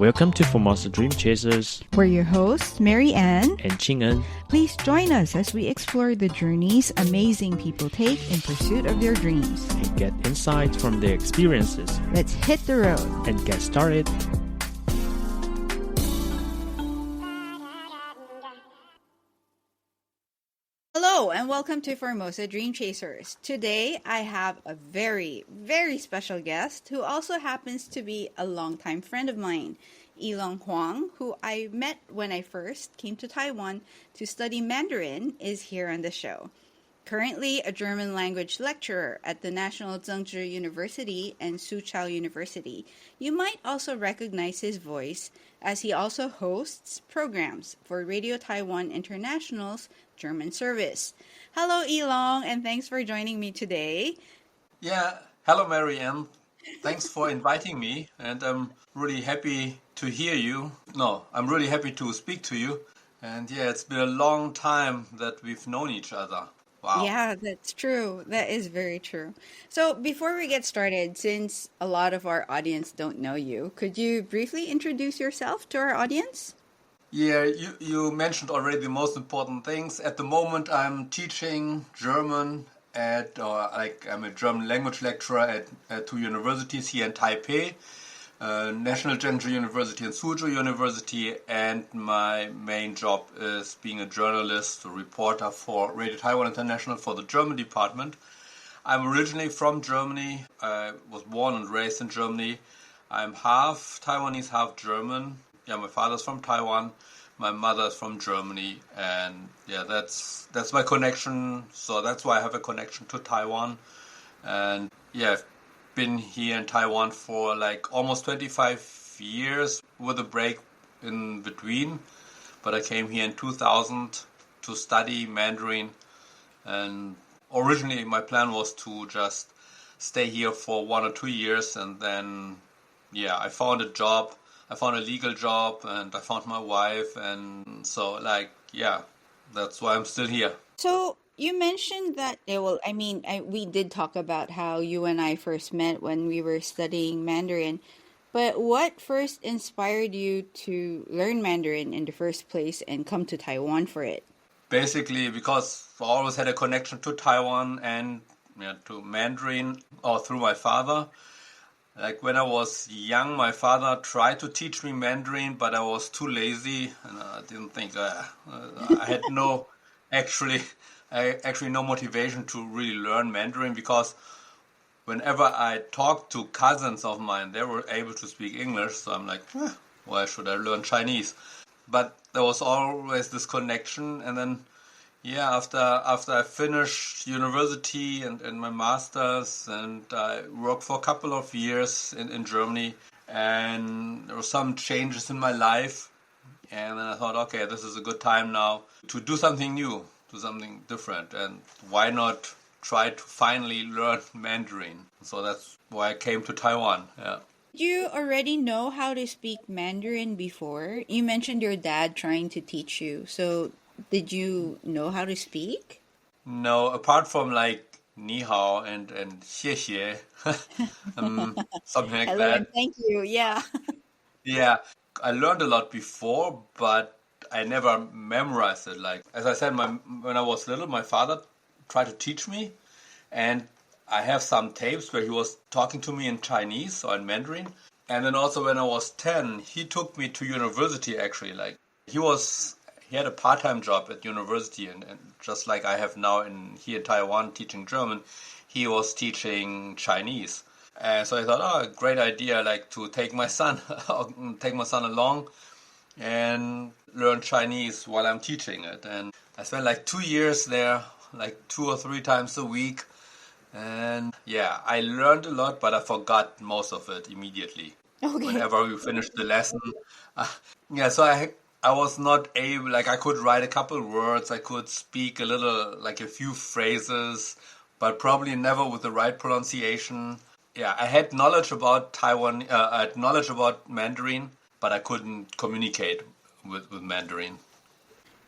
Welcome to Formosa Dream Chasers. We're your hosts, Mary Ann and Ching-en. Please join us as we explore the journeys amazing people take in pursuit of their dreams. And get insights from their experiences. Let's hit the road. And get started. Hello and welcome to Formosa Dream Chasers. Today I have a very, very special guest who also happens to be a longtime friend of mine, Ilon Huang, who I met when I first came to Taiwan to study Mandarin, is here on the show. Currently a German language lecturer at the National Chengchi University and Soochow University. You might also recognize his voice as he also hosts programs for Radio Taiwan International's German service. Hello, Ilon, and thanks for joining me today. Yeah, hello, Mary Ann. Thanks for inviting me, and I'm really happy to hear you. No, I'm really happy to speak to you. And yeah, it's been a long time that we've known each other. Wow. Yeah, that's true. That is very true. So before we get started, since a lot of our audience don't know you, could you briefly introduce yourself to our audience? Yeah, you mentioned already the most important things. At the moment, I'm teaching German I'm a German language lecturer at two universities here in Taipei, National Chengchi University and Soochow University, and my main job is being a journalist, a reporter for Radio Taiwan International for the German department. I'm originally from Germany. I was born and raised in Germany. I'm half Taiwanese, half German. Yeah, my father's from Taiwan, my mother's from Germany, and yeah, that's my connection. So that's why I have a connection to Taiwan. And yeah, I've been here in Taiwan for like almost 25 years with a break in between. But I came here in 2000 to study Mandarin, and originally my plan was to just stay here for 1 or 2 years, and then yeah, I found a job. I found a legal job, and I found my wife, and so that's why I'm still here. So you mentioned that, we did talk about how you and I first met when we were studying Mandarin, but what first inspired you to learn Mandarin in the first place and come to Taiwan for it? Basically, because I always had a connection to Taiwan and to Mandarin, or through my father. Like when I was young, my father tried to teach me Mandarin, but I was too lazy, and I didn't think I had actually no motivation to really learn Mandarin, because whenever I talked to cousins of mine, they were able to speak English. So I'm like, why should I learn Chinese? But there was always this connection, and then after I finished university and my master's, and I worked for a couple of years in Germany, and there were some changes in my life, and then I thought, okay, this is a good time now to do something new, do something different, and why not try to finally learn Mandarin? So that's why I came to Taiwan. Yeah. Did you already know how to speak Mandarin before? You mentioned your dad trying to teach you, so did you know how to speak? No, apart from like ni hao and xie xie, something like Hello that. and thank you, yeah. Yeah, I learned a lot before, but I never memorized it. Like, as I said, when I was little, my father tried to teach me, and I have some tapes where he was talking to me in Chinese or in Mandarin. And then also when I was 10, he took me to university actually. Like, he had a part-time job at university, and just like I have now here in Taiwan teaching German, he was teaching Chinese. And so I thought, great idea, like to take my son along and learn Chinese while I'm teaching it. And I spent like 2 years there, like 2 or 3 times a week. And yeah, I learned a lot, but I forgot most of it immediately. Okay. Whenever we finished the lesson. So I was not able, like I could write a couple words, I could speak a little, like a few phrases, but probably never with the right pronunciation. Yeah, I had knowledge about Taiwan, I had knowledge about Mandarin, but I couldn't communicate with Mandarin.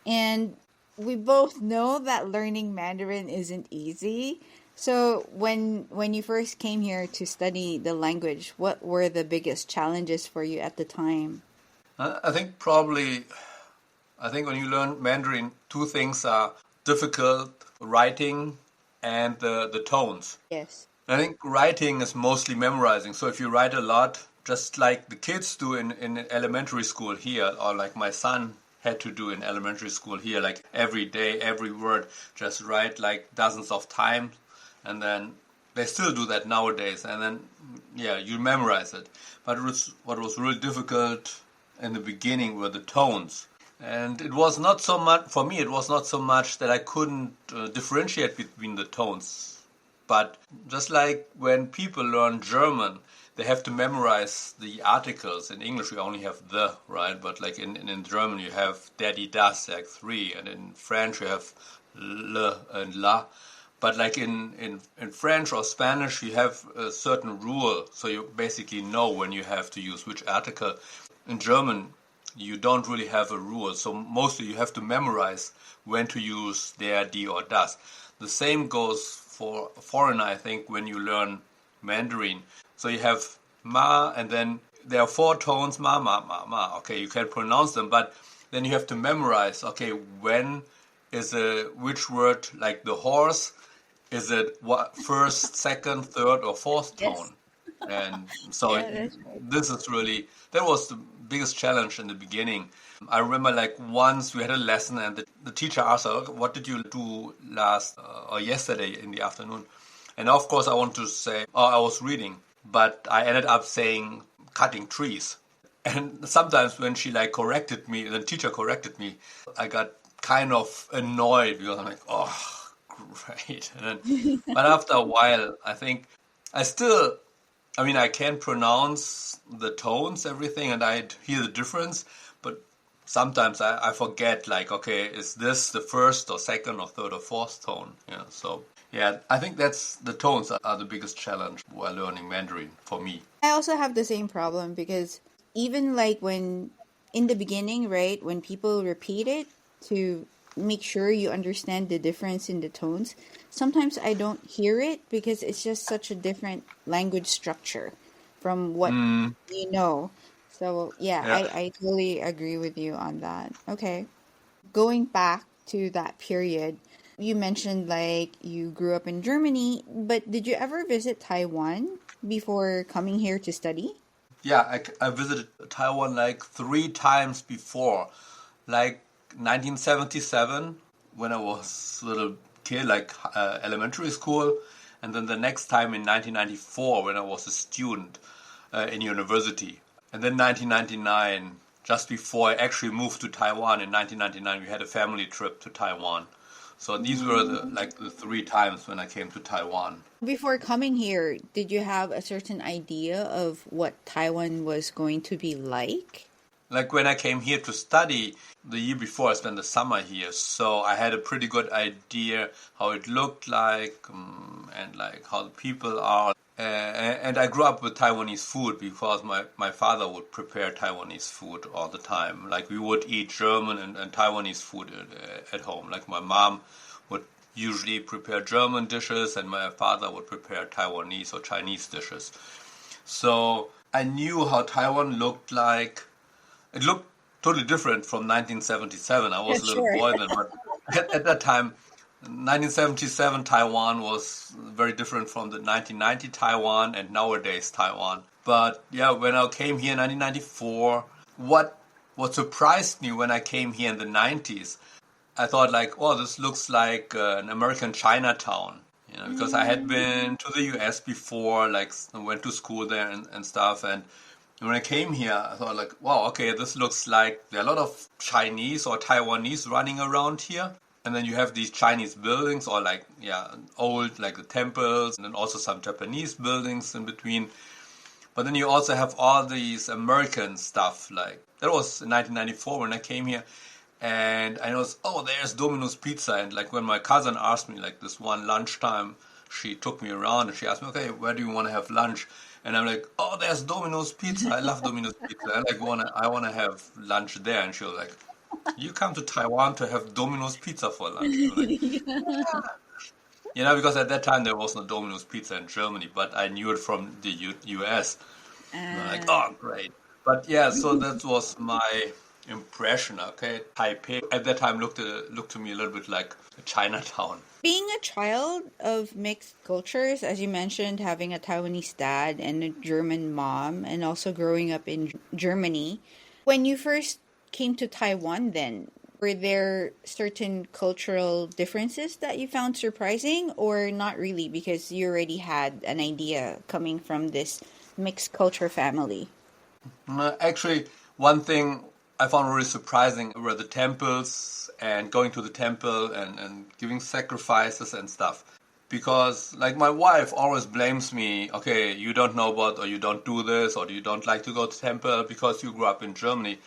And we both know that learning Mandarin isn't easy. So when you first came here to study the language, what were the biggest challenges for you at the time? I think probably, I think when you learn Mandarin, two things are difficult, writing and the tones. Yes. I think writing is mostly memorizing. So if you write a lot, just like the kids do in elementary school here, or like my son had to do in elementary school here, like every day, every word, just write like dozens of times, and then they still do that nowadays, and then yeah, you memorize it. But what was really difficult in the beginning were the tones. And it was not so much, for me, it was not so much that I couldn't differentiate between the tones. But just like when people learn German, they have to memorize the articles. In English, we only have the, right? But like in German, you have der, die, das, like three. And in French, you have le and la. But like in French or Spanish, you have a certain rule. So you basically know when you have to use which article. In German, you don't really have a rule. So mostly you have to memorize when to use der, die, or das. The same goes for foreigner, I think, when you learn Mandarin. So you have ma, and then there are four tones, ma, ma, ma, ma. Okay, you can pronounce them, but then you have to memorize, okay, when is which word, like the horse, is it what, first, second, third, or fourth Yes. tone? And so Yeah, that's right. this is really, that was the biggest challenge in the beginning. I remember like once we had a lesson and the teacher asked us, what did you do last or yesterday in the afternoon? And of course I want to say, oh, I was reading, but I ended up saying cutting trees. And sometimes when she like corrected me, the teacher corrected me, I got kind of annoyed because I'm like, oh, great. And then, but after a while, I think I still, I mean, I can pronounce the tones, everything, and I hear the difference, but sometimes I forget, like, okay, is this the first or second or third or fourth tone? Yeah, so, yeah, I think that's the tones are the biggest challenge while learning Mandarin for me. I also have the same problem because even like when in the beginning, right, when people repeat it to make sure you understand the difference in the tones, sometimes I don't hear it because it's just such a different language structure from what you know. So yeah, Yeah. I totally agree with you on that. Okay. Going back to that period, you mentioned like you grew up in Germany, but did you ever visit Taiwan before coming here to study? Yeah, I visited Taiwan like three times before, like 1977 when I was a little kid, like elementary school, and then the next time in 1994 when I was a student in university, and then 1999, just before I actually moved to Taiwan in 1999, we had a family trip to Taiwan. So these were the three times when I came to Taiwan. Before coming here, did you have a certain idea of what Taiwan was going to be like? Like when I came here to study the year before, I spent the summer here, so I had a pretty good idea how it looked like and like how the people are. And I grew up with Taiwanese food because my father would prepare Taiwanese food all the time. Like we would eat German and Taiwanese food at home. Like my mom would usually prepare German dishes and my father would prepare Taiwanese or Chinese dishes. So I knew how Taiwan looked like. It looked totally different from 1977. I was a little Sure. boy then, but at that time, 1977 Taiwan was very different from the 1990 Taiwan and nowadays Taiwan. But yeah, when I came here in 1994, what surprised me when I came here in the 90s, I thought like, oh, this looks like an American Chinatown. You know, because I had been to the US before, like I went to school there and stuff, and when I came here, I thought like, wow, okay, this looks like there are a lot of Chinese or Taiwanese running around here. And then you have these Chinese buildings or like, yeah, old, like the temples, and then also some Japanese buildings in between. But then you also have all these American stuff. Like that was in 1994 when I came here. And I noticed, oh, there's Domino's Pizza. And like when my cousin asked me, like this one lunchtime, she took me around and she asked me, okay, where do you want to have lunch? And I'm like, oh, there's Domino's Pizza. I love Domino's Pizza. I wanna have lunch there. And she was like, you come to Taiwan to have Domino's Pizza for lunch. I'm like, Because at that time there was no Domino's Pizza in Germany, but I knew it from the US. And I'm like, oh, great. But yeah, so that was my impression. Okay, Taipei at that time looked to me a little bit like a Chinatown. Being a child of mixed cultures, as you mentioned, having a Taiwanese dad and a German mom, and also growing up in Germany, when you first came to Taiwan, then were there certain cultural differences that you found surprising, or not really, because you already had an idea coming from this mixed culture family? Actually, one thing I found really surprising were the temples and going to the temple and giving sacrifices and stuff. Because, like, my wife always blames me, okay, you don't know about, or you don't do this, or you don't like to go to temple because you grew up in Germany.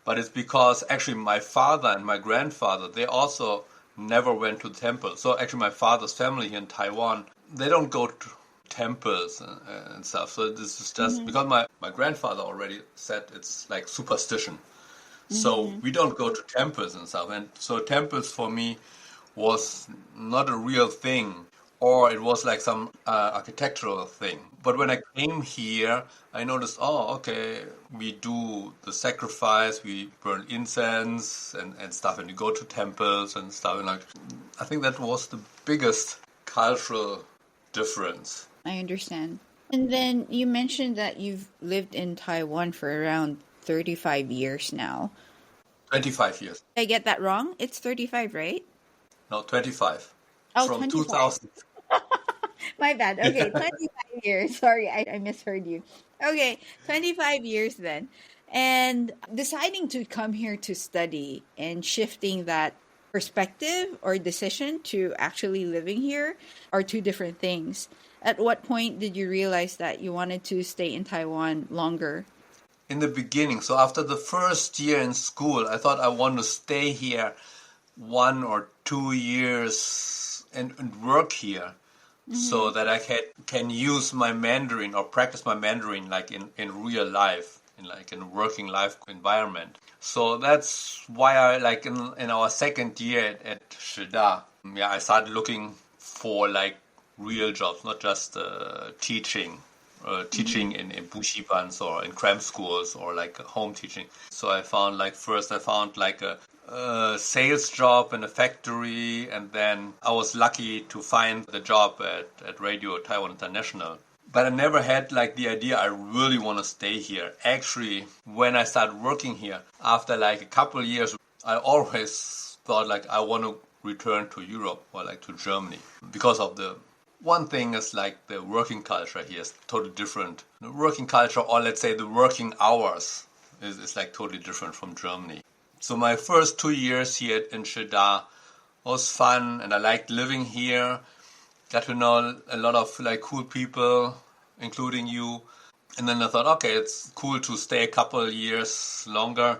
But it's because actually my father and my grandfather, they also never went to the temple. So actually my father's family here in Taiwan, they don't go to temples and stuff. So this is just because my grandfather already said it's like superstition. So we don't go to temples and stuff. And so temples for me was not a real thing, or it was like some architectural thing. But when I came here, I noticed, oh, okay, we do the sacrifice, we burn incense and stuff, and you go to temples and stuff. And like, I think that was the biggest cultural difference. I understand. And then you mentioned that you've lived in Taiwan for around 35 years now. 25 years. Did I get that wrong? It's 35, right? No, 25. Oh, From 25. 2000. My bad. Okay, 25 years. Sorry, I misheard you. Okay, 25 years then. And deciding to come here to study and shifting that perspective or decision to actually living here are two different things. At what point did you realize that you wanted to stay in Taiwan longer? In the beginning, so after the first year in school, I thought I want to stay here 1 or 2 years and work here so that I can use my Mandarin or practice my Mandarin like in real life, in a working life environment. So that's why I like in our second year at Shida, I started looking for like real jobs, not just teaching in bushibans or in cram schools or like home teaching. So I found like a sales job in a factory, and then I was lucky to find the job at Radio Taiwan International. But I never had like the idea I really want to stay here. Actually, when I started working here, after like a couple of years, I always thought like I want to return to Europe or like to Germany because of the one thing is like the working culture here is totally different. The working culture, or let's say the working hours, is like totally different from Germany. So my first 2 years here in Shida was fun, and I liked living here. Got to know a lot of like cool people, including you. And then I thought, okay, it's cool to stay a couple of years longer.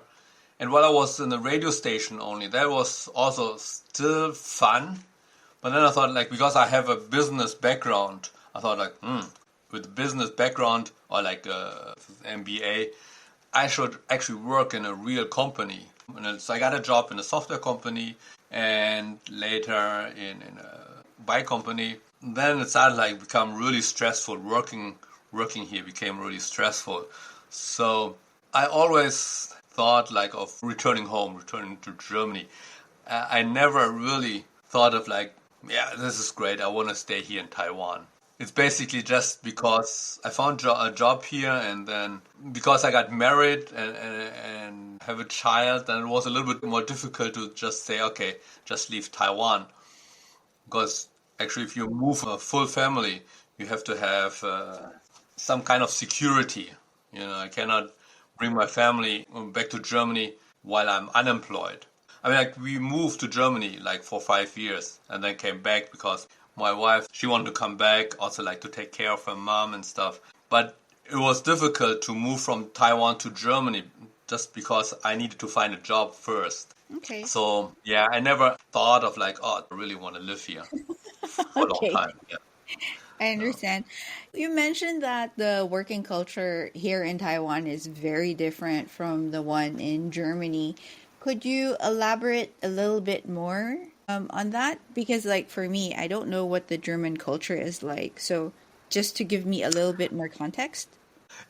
And while I was in the radio station only, that was also still fun. But then I thought, like, because I have a business background, I thought, like, with business background or like MBA, I should actually work in a real company. And so I got a job in a software company and later in a bike company. Then it started like become really stressful. Working here became really stressful. So I always thought like of returning home, returning to Germany. I never really thought of like, yeah, this is great. I want to stay here in Taiwan. It's basically just because I found a job here, and then because I got married and have a child, then it was a little bit more difficult to just say, okay, just leave Taiwan. Because actually, if you move a full family, you have to have some kind of security. I cannot bring my family back to Germany while I'm unemployed. I mean, like, we moved to Germany like for 5 years and then came back because my wife, she wanted to come back, also like to take care of her mom and stuff. But it was difficult to move from Taiwan to Germany just because I needed to find a job first. Okay. So, yeah, I never thought of like, oh, I really want to live here for a long time. Yeah. I understand. You mentioned that the working culture here in Taiwan is very different from the one in Germany. Could you elaborate a little bit more on that? Because, like, for me, I don't know what the German culture is like. So just to give me a little bit more context.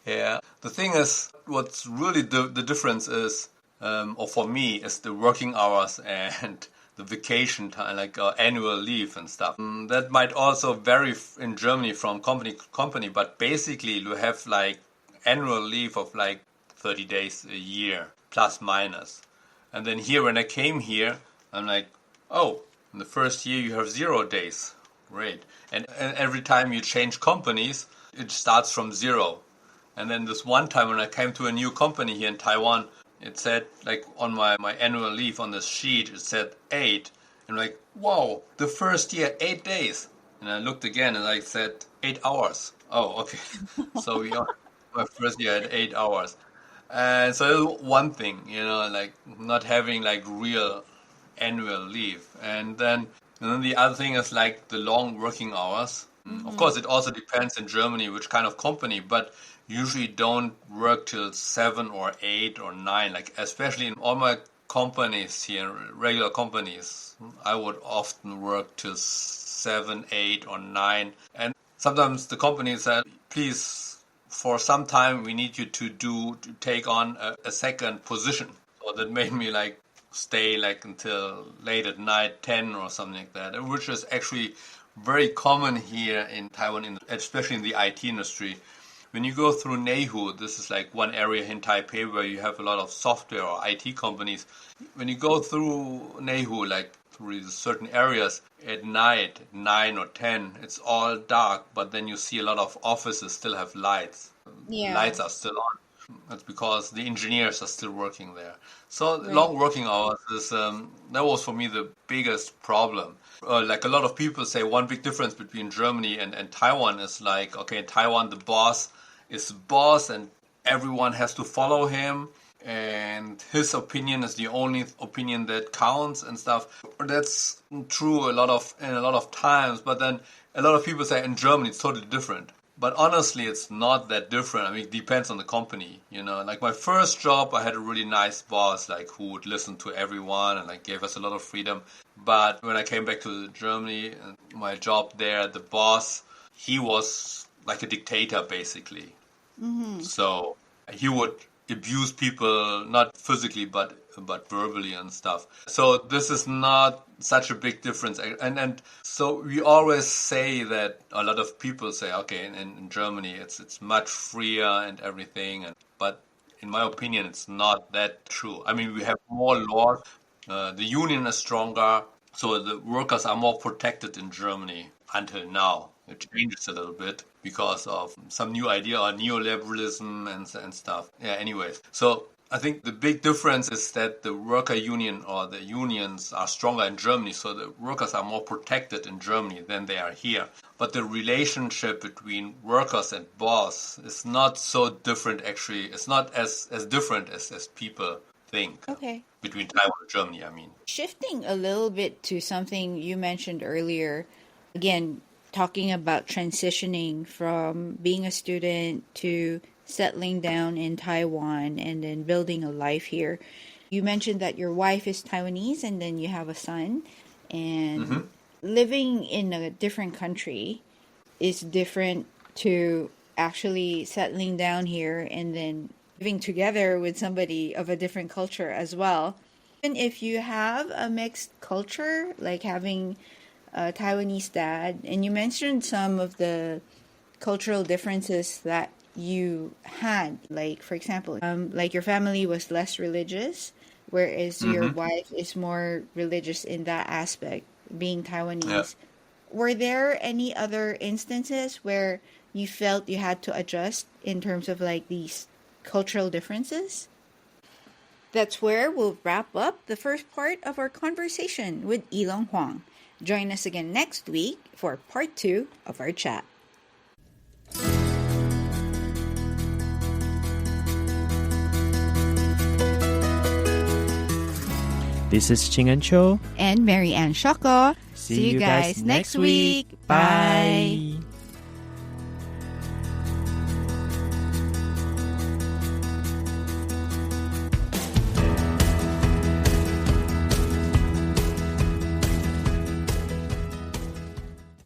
Yeah, the thing is, what's really the difference is, or for me, is the working hours and the vacation time, like annual leave and stuff. That might also vary in Germany from company to company, but basically you have like annual leave of like 30 days a year, plus minus. And then here, when I came here, I'm like, oh, in the first year you have 0 days. Great. And every time you change companies, it starts from zero. And then this one time when I came to a new company here in Taiwan, it said, like on my annual leave on this sheet, it said 8. And I'm like, whoa, the first year, 8 days. And I looked again and I said 8 hours. Oh, okay. So we are my first year at 8 hours. And so one thing, like not having like real annual leave. And then the other thing is like the long working hours. Of course, it also depends in Germany which kind of company, but usually don't work till 7 or 8 or 9. Like especially in all my companies here, regular companies, I would often work till 7, 8 or 9. And sometimes the company said, please, for some time we need you to take on a second position. So that made me like stay like until late at night, 10 or something like that, which is actually very common here in Taiwan, especially in the IT industry. When you go through Neihu, this is like one area in Taipei where you have a lot of software or IT companies. When you go through Neihu, like through certain areas at night, 9 or 10, it's all dark, but then you see a lot of offices still have lights. Yeah. Lights are still on. That's because the engineers are still working there. So long working hours is that was for me the biggest problem. Like a lot of people say, one big difference between Germany and Taiwan is like, okay, in Taiwan the boss is the boss and everyone has to follow him and his opinion is the only opinion that counts and stuff. That's true in a lot of times, but then a lot of people say in Germany it's totally different. But honestly, it's not that different. I mean, it depends on the company, Like my first job, I had a really nice boss, like who would listen to everyone and like gave us a lot of freedom. But when I came back to Germany, my job there, the boss, he was like a dictator, basically. So he would abuse people, not physically, but verbally and stuff. So this is not such a big difference. And so we always say that a lot of people say, okay, in Germany it's much freer and everything. But in my opinion, it's not that true. I mean, we have more laws. The union is stronger. So the workers are more protected in Germany until now. It changes a little bit because of some new idea or neoliberalism and stuff. Yeah, anyways. So I think the big difference is that the worker union or the unions are stronger in Germany, so the workers are more protected in Germany than they are here. But the relationship between workers and boss is not so different, actually. It's not as different as people think. Okay. Between Taiwan and Germany, I mean. Shifting a little bit to something you mentioned earlier, again, talking about transitioning from being a student to settling down in Taiwan and then building a life here. You mentioned that your wife is Taiwanese and then you have a son. And living in a different country is different to actually settling down here and then living together with somebody of a different culture as well. And if you have a mixed culture, like having a Taiwanese dad, and you mentioned some of the cultural differences that you had, like for example, like your family was less religious, whereas your wife is more religious in that aspect, being Taiwanese. Yeah. Were there any other instances where you felt you had to adjust in terms of like these cultural differences? That's where we'll wrap up the first part of our conversation with Ilon Huang. Join us again next week for part 2 of our chat. This is Ching and Cho and Mary Ann Shoko. See you guys next week. Bye.